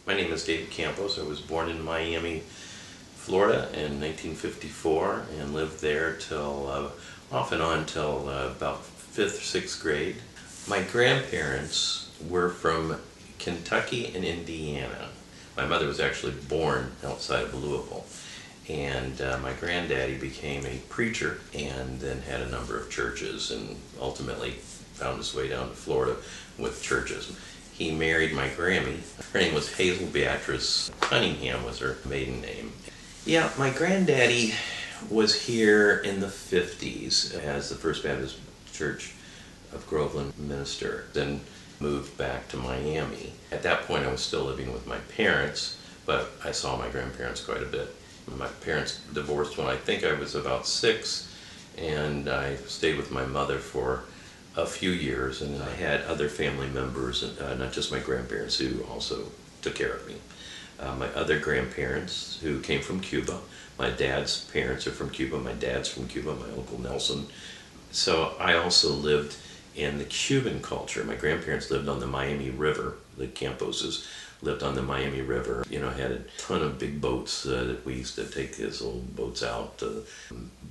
My name is David Campos. I was born in Miami, Florida in 1954 and lived there till off and on till about 5th or 6th grade. My grandparents were from Kentucky and Indiana. My mother was actually born outside of Louisville. And my granddaddy became a preacher and then had a number of churches and ultimately found his way down to Florida with churches. He married my Grammy. Her name was Hazel Beatrice Cunningham was her maiden name. Yeah, my granddaddy was here in the 50s as the First Baptist Church of Groveland minister, then moved back to Miami. At that point I was still living with my parents, but I saw my grandparents quite a bit. My parents divorced when I think I was about 6, and I stayed with my mother for a few years, and I had other family members, not just my grandparents, who also took care of me. My other grandparents, who came from Cuba. My dad's parents are from Cuba, my dad's from Cuba, my Uncle Nelson. So I also lived in the Cuban culture. My grandparents lived on the Miami River, the Camposes lived on the Miami River. You know, I had a ton of big boats that we used to take these little boats out to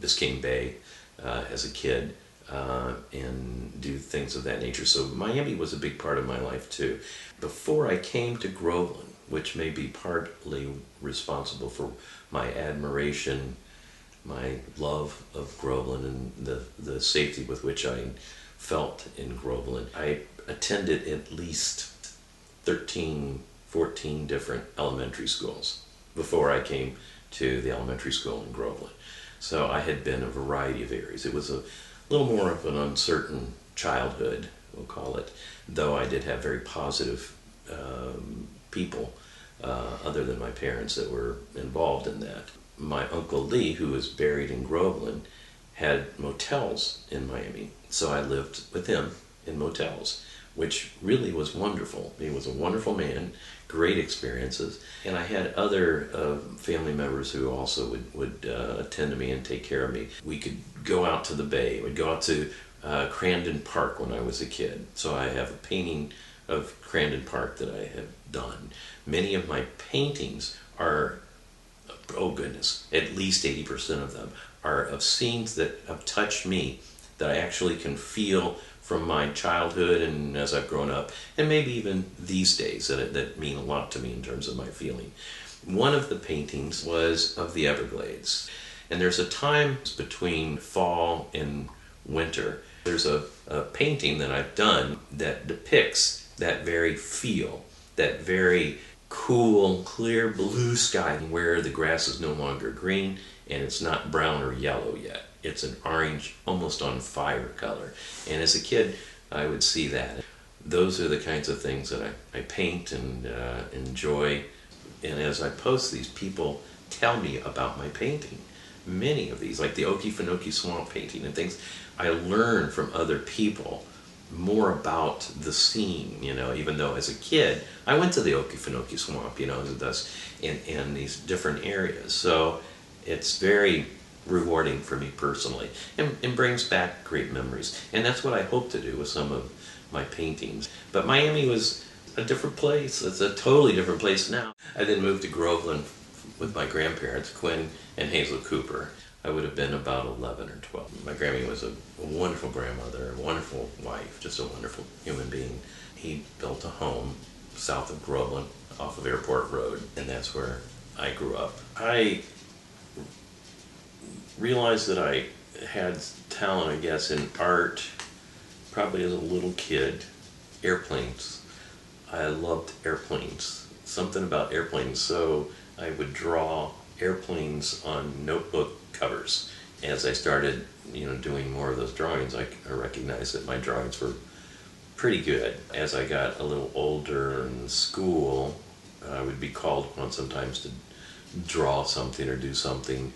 Biscayne Bay as a kid and do things of that nature. So Miami was a big part of my life too. Before I came to Groveland, which may be partly responsible for my admiration, my love of Groveland and the safety with which I felt in Groveland, I attended at least 13, 14 different elementary schools before I came to the elementary school in Groveland. So I had been a variety of areas. It was a little more of an uncertain childhood, we'll call it, though I did have very positive people other than my parents that were involved in that. My Uncle Lee, who was buried in Groveland, had motels in Miami, so I lived with him in motels, which really was wonderful. He was a wonderful man, great experiences, and I had other family members who also would attend to me and take care of me. We could go out to the bay. We'd go out to Crandon Park when I was a kid. So I have a painting of Crandon Park that I have done. Many of my paintings are, oh goodness, at least 80% of them are of scenes that have touched me, that I actually can feel from my childhood and as I've grown up, and maybe even these days that mean a lot to me in terms of my feeling. One of the paintings was of the Everglades, and there's a time between fall and winter. There's a painting that I've done that depicts that very feel, that very cool, clear blue sky where the grass is no longer green and it's not brown or yellow yet. It's an orange, almost on fire color. And as a kid, I would see that. Those are the kinds of things that I paint and enjoy. And as I post these, people tell me about my painting. Many of these, like the Okefenokee Swamp painting and things, I learn from other people more about the scene, you know, even though as a kid, I went to the Okefenokee Swamp, you know, in these different areas. So it's very rewarding for me personally and brings back great memories. And that's what I hope to do with some of my paintings. But Miami was a different place. It's a totally different place now. I then moved to Groveland with my grandparents, Quin and Hazel Cooper. I would have been about 11 or 12. My Grammy was a wonderful grandmother, a wonderful wife, just a wonderful human being. He built a home south of Groveland off of Airport Road, and that's where I grew up. I realized that I had talent, I guess, in art probably as a little kid. Airplanes. I loved airplanes. Something about airplanes, so I would draw airplanes on notebook covers. As I started, you know, doing more of those drawings, I recognized that my drawings were pretty good. As I got a little older in school, I would be called upon sometimes to draw something or do something.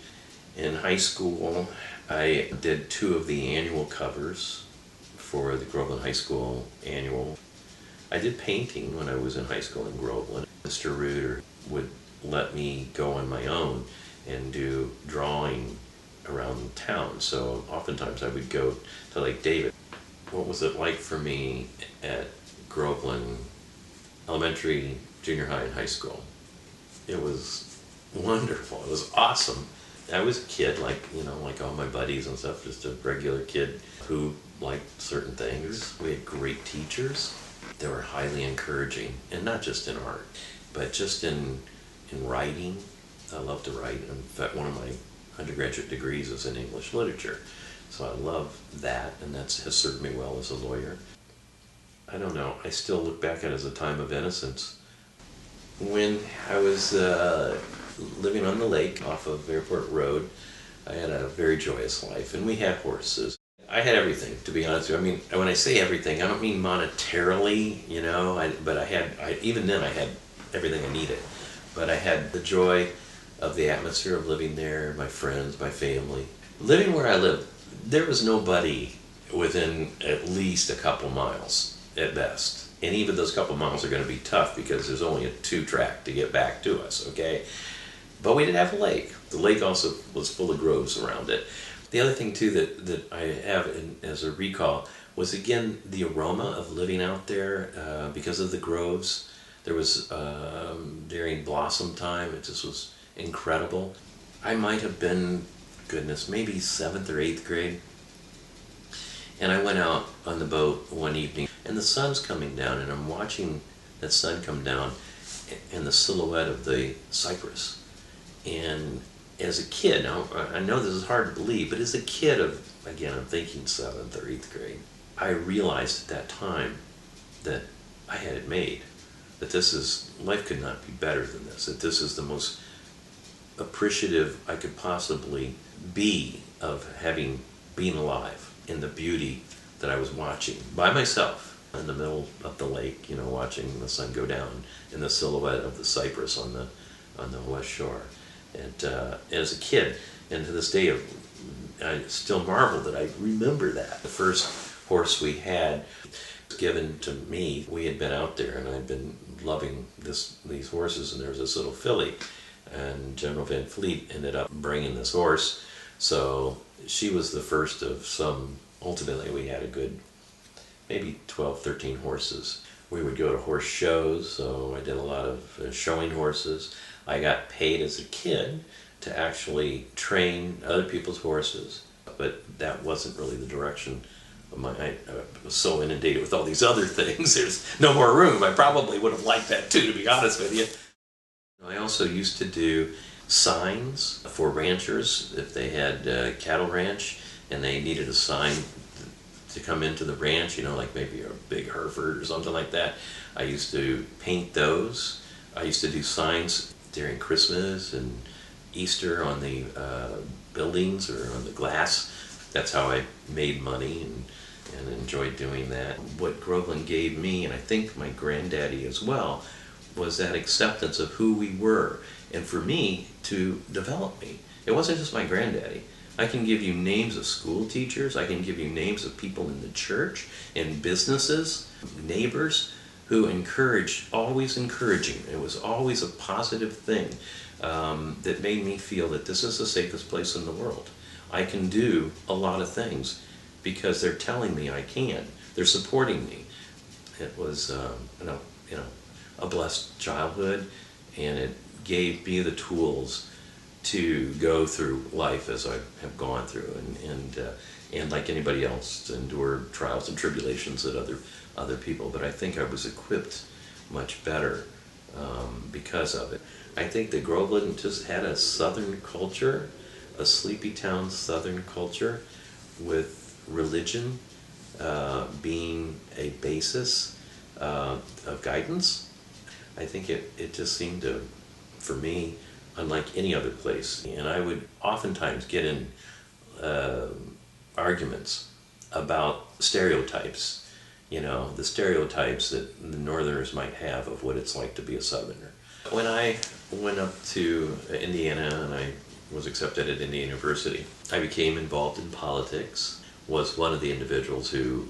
In high school, I did 2 of the annual covers for the Groveland High School annual. I did painting when I was in high school in Groveland. Mr. Reuter would let me go on my own and do drawing around town. So oftentimes I would go to Lake David. What was it like for me at Groveland elementary, junior high, and high school. It was wonderful. It was awesome. I was a kid, like, you know, like all my buddies and stuff, just a regular kid who liked certain things. We had great teachers. They were highly encouraging, and not just in art, but just in writing. I love to write. In fact, one of my undergraduate degrees is in English literature, so I love that, and that has served me well as a lawyer. I don't know, I still look back at it as a time of innocence. When I was living on the lake off of Airport Road, I had a very joyous life, and we had horses. I had everything, to be honest with you. I mean, when I say everything, I don't mean monetarily, you know, but even then I had everything I needed. But I had the joy of the atmosphere of living there, my friends, my family. Living where I lived, there was nobody within at least a couple miles at best. And even those couple miles are going to be tough because there's only a 2-track to get back to us, okay? But we did have a lake. The lake also was full of groves around it. The other thing, too, that I have as a recall was, again, the aroma of living out there because of the groves. There was, during blossom time, it just was incredible. I might have been, goodness, maybe 7th or 8th grade. And I went out on the boat one evening, and the sun's coming down, and I'm watching that sun come down and the silhouette of the cypress. And as a kid, now I know this is hard to believe, but as a kid of, again, I'm thinking 7th or 8th grade, I realized at that time that I had it made. That life could not be better than this. That this is the most appreciative I could possibly be of being alive in the beauty that I was watching by myself in the middle of the lake, you know, watching the sun go down in the silhouette of the cypress on the west shore. And as a kid, and to this day, I still marvel that I remember that. The first horse we had was given to me. We had been out there, and I'd been loving these horses, and there was this little filly, and General Van Fleet ended up bringing this horse. So she was the first of some. Ultimately, we had a good maybe 12, 13 horses. We would go to horse shows, so I did a lot of showing horses. I got paid as a kid to actually train other people's horses, but that wasn't really the direction of I was so inundated with all these other things, there's no more room. I probably would have liked that too, to be honest with you. I also used to do signs for ranchers. If they had a cattle ranch and they needed a sign to come into the ranch, you know, like maybe a big Hereford or something like that, I used to paint those. I used to do signs during Christmas and Easter on the buildings or on the glass. That's how I made money and enjoyed doing that. What Groveland gave me, and I think my granddaddy as well, was that acceptance of who we were, and for me to develop me. It wasn't just my granddaddy. I can give you names of school teachers, I can give you names of people in the church, in businesses, neighbors, who always encouraging. It was always a positive thing that made me feel that this is the safest place in the world. I can do a lot of things because they're telling me I can. They're supporting me. It was, a blessed childhood, and it gave me the tools to go through life as I have gone through, and like anybody else, to endure trials and tribulations that other people. But I think I was equipped much better because of it. I think that Groveland just had a southern culture, a sleepy town southern culture, with religion being a basis of guidance. I think it just seemed to, for me, unlike any other place. And I would oftentimes get in arguments about stereotypes, the stereotypes that the Northerners might have of what it's like to be a Southerner. When I went up to Indiana and I was accepted at Indiana University, I became involved in politics, was one of the individuals who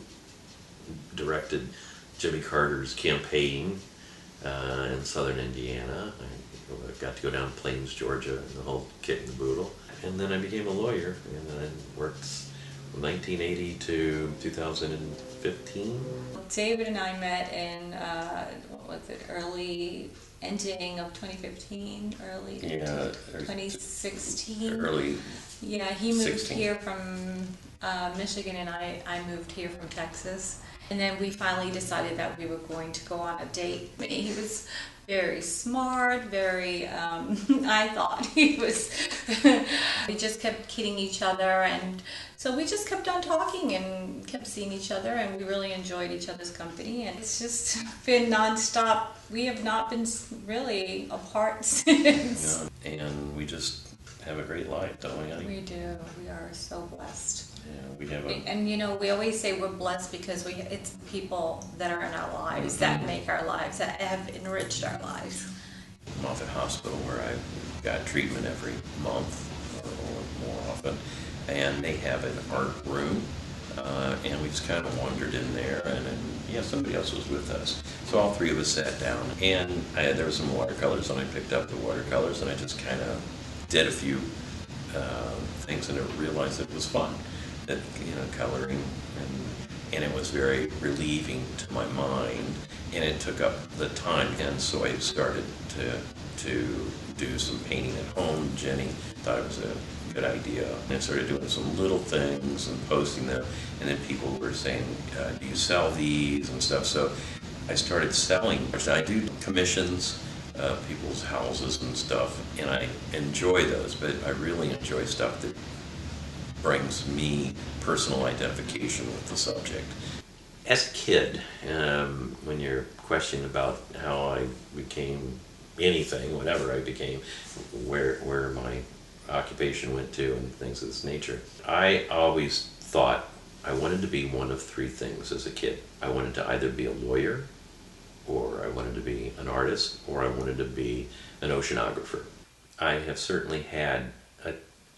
directed Jimmy Carter's campaign in southern Indiana. I got to go down to Plains, Georgia, and the whole kit and the boodle. And then I became a lawyer, and then I worked 1980 to 2015. David and I met in, what was it, ending of 2015, early Yeah, 2016. early Yeah, he moved 16. here from Michigan, and I moved here from Texas. And then we finally decided that we were going to go on a date. He was very smart, very, I thought he was, we just kept kidding each other, and so we just kept on talking and kept seeing each other, and we really enjoyed each other's company, and it's just been nonstop. We have not been really apart since. Yeah, and we just have a great life, don't we, honey? We do. We are so blessed. Yeah, we have a... And you know, we always say we're blessed because it's the people that are in our lives that make our lives, that have enriched our lives. Moffett Hospital, where I got treatment every month or more often, and they have an art room, and we just kind of wandered in there, and then, yeah, somebody else was with us. So all three of us sat down, and there were some watercolors, and I picked up the watercolors, and I just kind of did a few things, and I realized it was fun. That, you know, coloring, and it was very relieving to my mind, and it took up the time, and so I started to do some painting at home. Jenny thought it was a good idea, and I started doing some little things and posting them, and then people were saying, do you sell these and stuff? So I started selling. I do commissions, people's houses and stuff, and I enjoy those, but I really enjoy stuff that brings me personal identification with the subject. As a kid, when you're questioning about how I became anything, whatever I became, where my occupation went to and things of this nature, I always thought I wanted to be one of three things as a kid. I wanted to either be a lawyer, or I wanted to be an artist, or I wanted to be an oceanographer. I have certainly had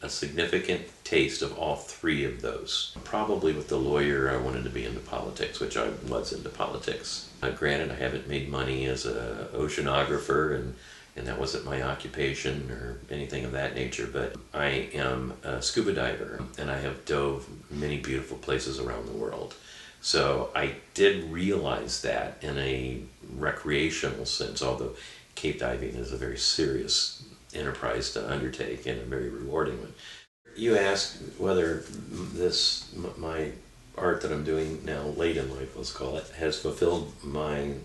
a significant taste of all three of those. Probably with the lawyer, I wanted to be into politics, which I was into politics. Granted, I haven't made money as an oceanographer, and that wasn't my occupation or anything of that nature, but I am a scuba diver, and I have dove many beautiful places around the world. So I did realize that in a recreational sense, although cave diving is a very serious enterprise to undertake and a very rewarding one. You asked whether my art that I'm doing now, late in life, let's call it, has fulfilled my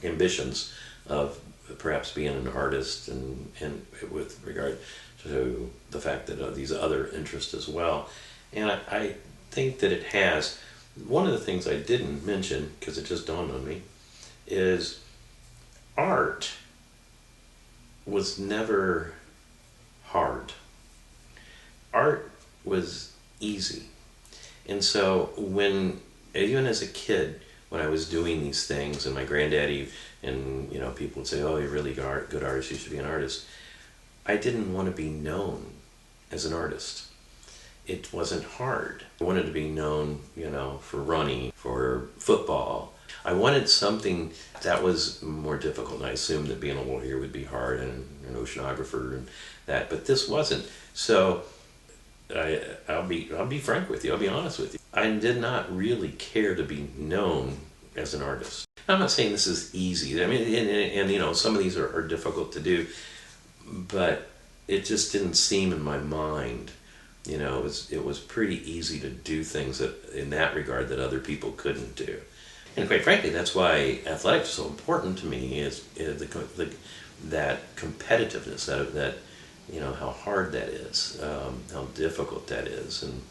ambitions of perhaps being an artist, and with regard to the fact that these other interests as well. And I think that it has. One of the things I didn't mention, because it just dawned on me, is art was never hard. Art was easy. And so even as a kid, when I was doing these things, and my granddaddy and people would say, oh, you're really good artist, you should be an artist, I didn't want to be known as an artist. It wasn't hard. I wanted to be known, for running, for football. I wanted something that was more difficult, and I assumed that being a lawyer would be hard, and an oceanographer and that, but this wasn't. So I'll be frank with you. I'll be honest with you. I did not really care to be known as an artist. I'm not saying this is easy. I mean, and some of these are difficult to do, but it just didn't seem in my mind. It was pretty easy to do things in that regard that other people couldn't do. And quite frankly, that's why athletics is so important to me, is that competitiveness, that how hard that is, how difficult that is, and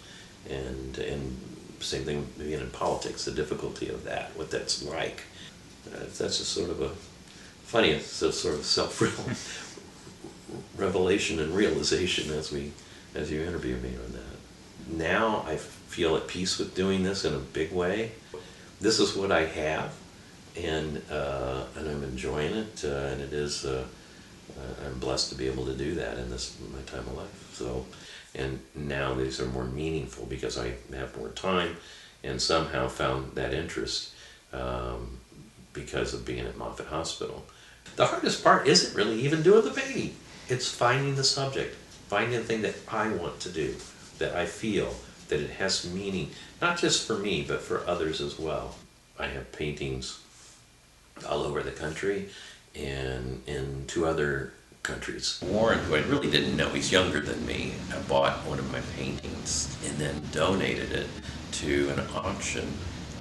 same thing being in politics, the difficulty of that, what that's like. That's just sort of a funny, it's a sort of self-revelation and realization as you interview me on that. Now I feel at peace with doing this in a big way. This is what I have, and I'm enjoying it, and it is. I'm blessed to be able to do that in my time of life. So, and now these are more meaningful because I have more time, and somehow found that interest because of being at Moffett Hospital. The hardest part isn't really even doing the painting. It's finding the subject, finding the thing that I want to do, that I feel that it has meaning, not just for me, but for others as well. I have paintings all over the country and in 2 other countries. Warren, who I really didn't know, he's younger than me, I bought one of my paintings and then donated it to an auction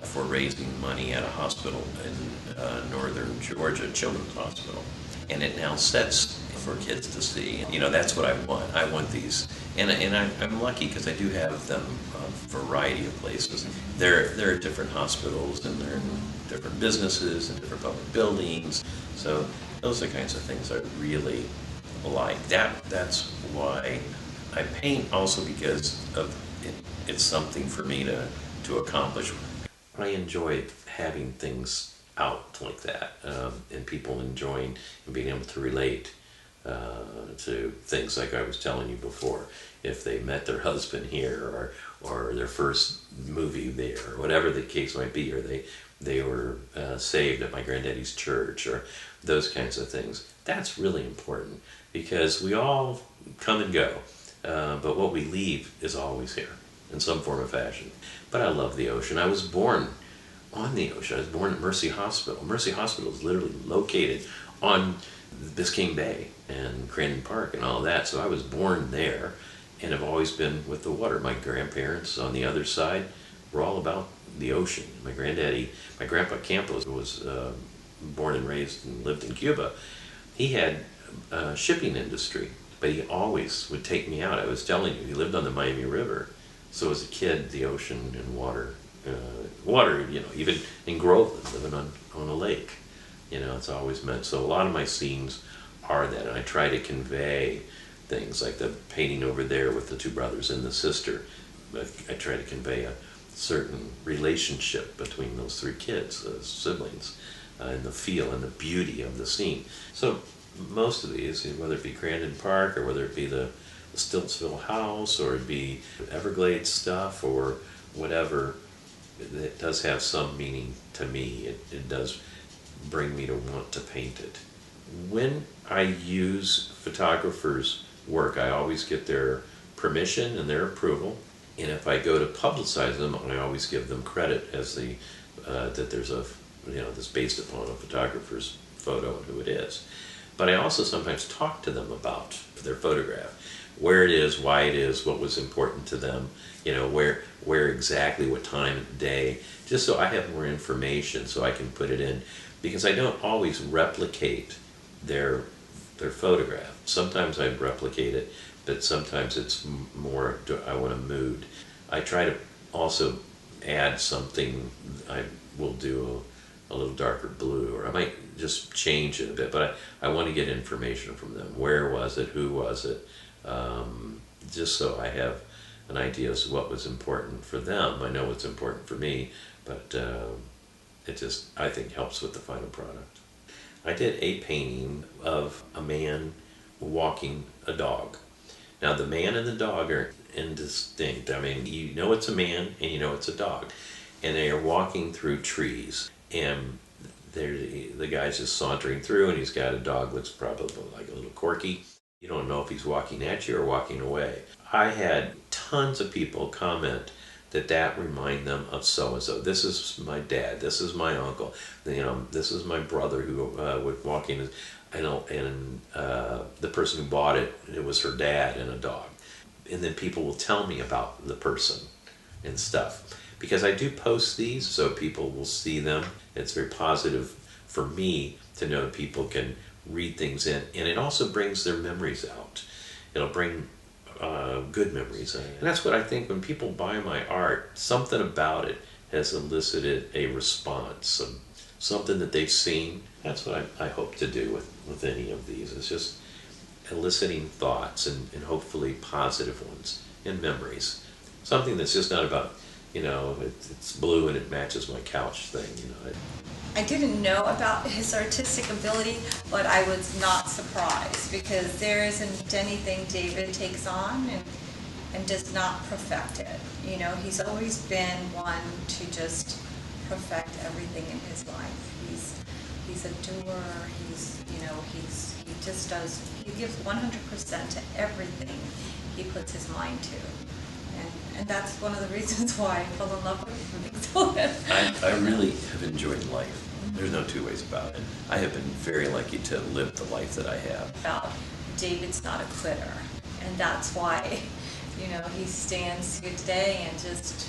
for raising money at a hospital in northern Georgia, Children's Hospital. And it now sits for kids to see. You know, that's what I want. I want these. And I'm lucky because I do have them a variety of places. There are different hospitals and they're in different businesses and different public buildings. So those are the kinds of things I really like. That's why I paint, also because of it's something for me to accomplish. I enjoy having things out like that, and people enjoying and being able to relate to things like I was telling you before. If they met their husband here, or their first movie there, or whatever the case might be, or they were saved at my granddaddy's church, or those kinds of things. That's really important because we all come and go, but what we leave is always here in some form or fashion. But I love the ocean. I was born on the ocean. I was born at Mercy Hospital. Mercy Hospital is literally located on Biscayne Bay and Crandon Park and all that. So I was born there and have always been with the water. My grandparents on the other side were all about the ocean. My grandpa Campos was born and raised and lived in Cuba. He had a shipping industry, but he always would take me out. I was telling you, he lived on the Miami River. So as a kid, the ocean and water, you know, even in Groveland, living on a lake, you know, it's always meant. So a lot of my scenes are that, and I try to convey things like the painting over there with the 2 brothers and the sister. I try to convey a certain relationship between those 3 kids, those siblings, and the feel and the beauty of the scene. So most of these, whether it be Crandon Park or whether it be the Stiltsville house or it be Everglades stuff or whatever, it does have some meaning to me. It does bring me to want to paint it. When I use photographers' work, I always get their permission and their approval. And if I go to publicize them, I always give them credit as that there's a, you know, that's based upon a photographer's photo and who it is. But I also sometimes talk to them about their photograph, where it is, why it is, what was important to them, you know, where exactly, what time of day, just so I have more information so I can put it in, because I don't always replicate their photograph. Sometimes I replicate it, but sometimes it's more, I want a mood. I try to also add something. I will do a little darker blue, or I might just change it a bit, but I want to get information from them. Where was it? Who was it? Just so I have an idea as to what was important for them. I know what's important for me, but it just, I think, helps with the final product. I did a painting of a man walking a dog. Now the man and the dog are indistinct. I mean, you know it's a man and you know it's a dog. And they are walking through trees. And the guy's just sauntering through and he's got a dog that's probably like a little corky. You don't know if he's walking at you or walking away. I had tons of people comment that reminded them of so-and-so. This is my dad, this is my uncle, you know, this is my brother who was walking, I know, and the person who bought it, it was her dad and a dog. And then people will tell me about the person and stuff. Because I do post these so people will see them. It's very positive for me to know people can read things in, and it also brings their memories out. It'll bring good memories. And that's what I think when people buy my art, something about it has elicited a response, something that they've seen. That's what I hope to do with any of these. It's just eliciting thoughts and hopefully positive ones and memories. Something that's just not about, you know, it's blue and it matches my couch thing, you know. I didn't know about his artistic ability, but I was not surprised because there isn't anything David takes on and does not perfect it. You know, he's always been one to just perfect everything in his life. He's a doer. He gives 100% to everything he puts his mind to. And that's one of the reasons why I fell in love with it. I really have enjoyed life. There's no two ways about it. I have been very lucky to live the life that I have. About David's not a quitter, and that's why, he stands here today and just,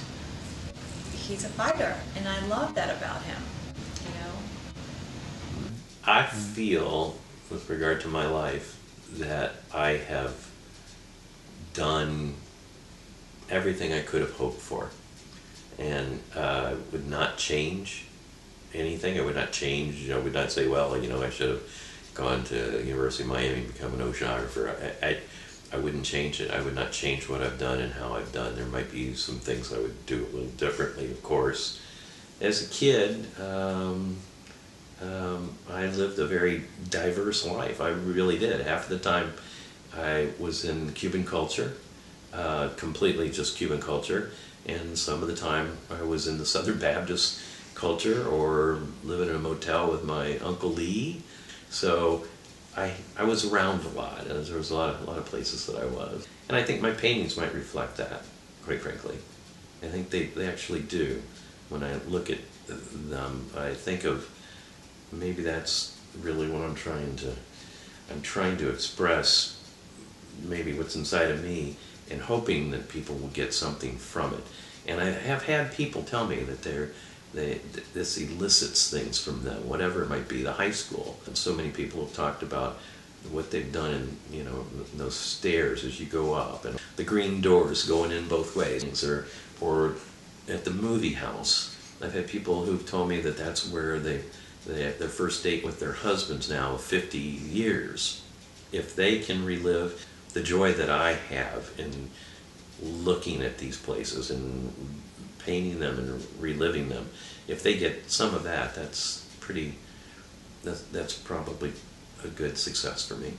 he's a fighter, and I love that about him, I feel, with regard to my life, that I have done everything I could have hoped for, and would not change anything. I would not change, I would not say, well, I should have gone to University of Miami and become an oceanographer. I wouldn't change it. I would not change what I've done and how I've done. There might be some things I would do a little differently, of course. As a kid, I lived a very diverse life. I really did. Half the time I was in Cuban culture, completely just Cuban culture, and some of the time I was in the Southern Baptist culture or living in a motel with my Uncle Lee. So I was around a lot, and there was a lot of places that I was. And I think my paintings might reflect that, quite frankly. I think they actually do. When I look at them, I think of, maybe that's really what I'm trying to express, maybe what's inside of me, and hoping that people will get something from it. And I have had people tell me that this elicits things from them, whatever it might be, the high school. And so many people have talked about what they've done in, those stairs as you go up, and the green doors going in both ways, or at the movie house. I've had people who've told me that that's where they have their first date with their husbands now of 50 years. If they can relive the joy that I have in looking at these places and painting them and reliving them, if they get some of that, that's probably a good success for me.